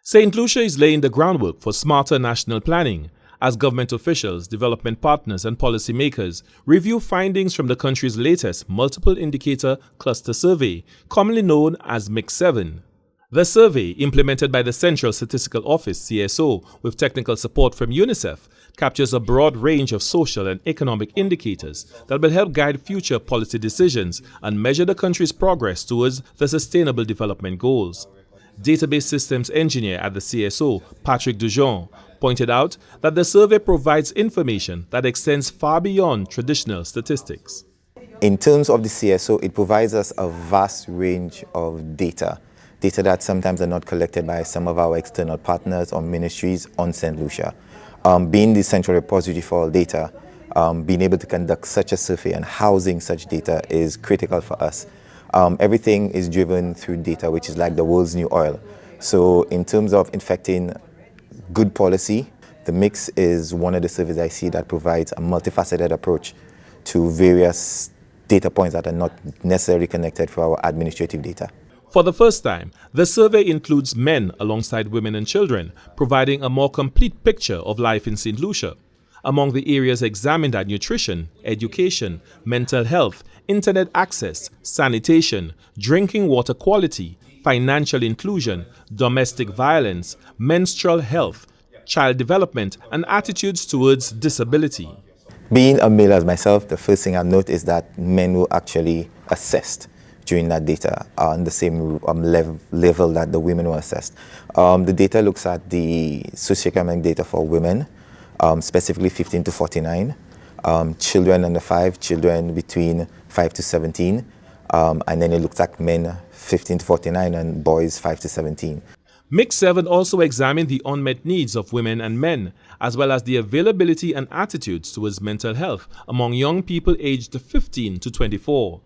Saint Lucia is laying the groundwork for smarter national planning as government officials, development partners, and policymakers review findings from the country's latest multiple indicator cluster survey, commonly known as MIC7. The survey, implemented by the Central Statistical Office (CSO) with technical support from UNICEF, captures a broad range of social and economic indicators that will help guide future policy decisions and measure the country's progress towards the Sustainable Development Goals. Database systems engineer at the CSO, Patrick Dujon, pointed out that the survey provides information that extends far beyond traditional statistics. In terms of the CSO, it provides us a vast range of data that sometimes are not collected by some of our external partners or ministries on Saint Lucia. Being the central repository for all data, being able to conduct such a survey and housing such data is critical for us. Everything is driven through data, which is like the world's new oil. So in terms of infecting good policy, the MIX is one of the surveys I see that provides a multifaceted approach to various data points that are not necessarily connected for our administrative data. For the first time, the survey includes men alongside women and children, providing a more complete picture of life in Saint Lucia. Among the areas examined are nutrition, education, mental health, internet access, sanitation, drinking water quality, financial inclusion, domestic violence, menstrual health, child development, and attitudes towards disability. Being a male as myself, the first thing I note is that men were actually assessed during that data on the same level that the women were assessed. The data looks at the socioeconomic data for women, specifically 15 to 49, children under 5, children between 5 to 17, and then it looks at men 15 to 49 and boys 5 to 17. MIC7 also examined the unmet needs of women and men, as well as the availability and attitudes towards mental health among young people aged 15 to 24.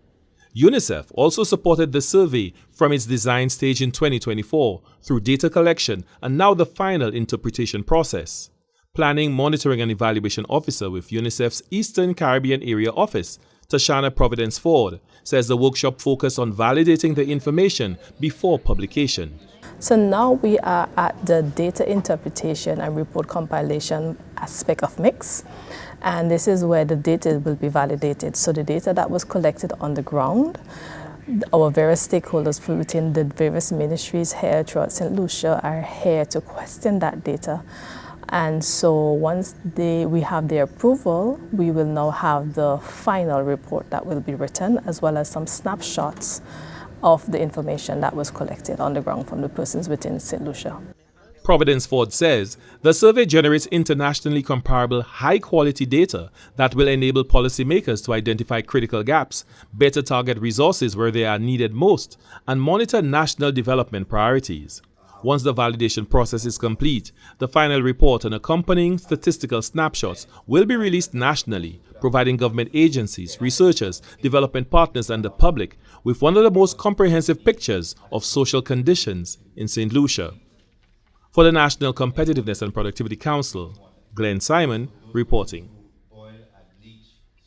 UNICEF also supported the survey from its design stage in 2024 through data collection and now the final interpretation process. Planning, Monitoring and Evaluation Officer with UNICEF's Eastern Caribbean Area Office, Tashana Providence Ford, says the workshop focused on validating the information before publication. So now we are at the data interpretation and report compilation aspect of MIX, and this is where the data will be validated. So the data that was collected on the ground, our various stakeholders within the various ministries here throughout St. Lucia are here to question that data. And so once we have their approval, we will now have the final report that will be written, as well as some snapshots of the information that was collected on the ground from the persons within St. Lucia. Providence Ford says the survey generates internationally comparable high-quality data that will enable policymakers to identify critical gaps, better target resources where they are needed most, and monitor national development priorities. Once the validation process is complete, the final report and accompanying statistical snapshots will be released nationally, providing government agencies, researchers, development partners, and the public with one of the most comprehensive pictures of social conditions in St. Lucia. For the National Competitiveness and Productivity Council, Glenn Simon reporting.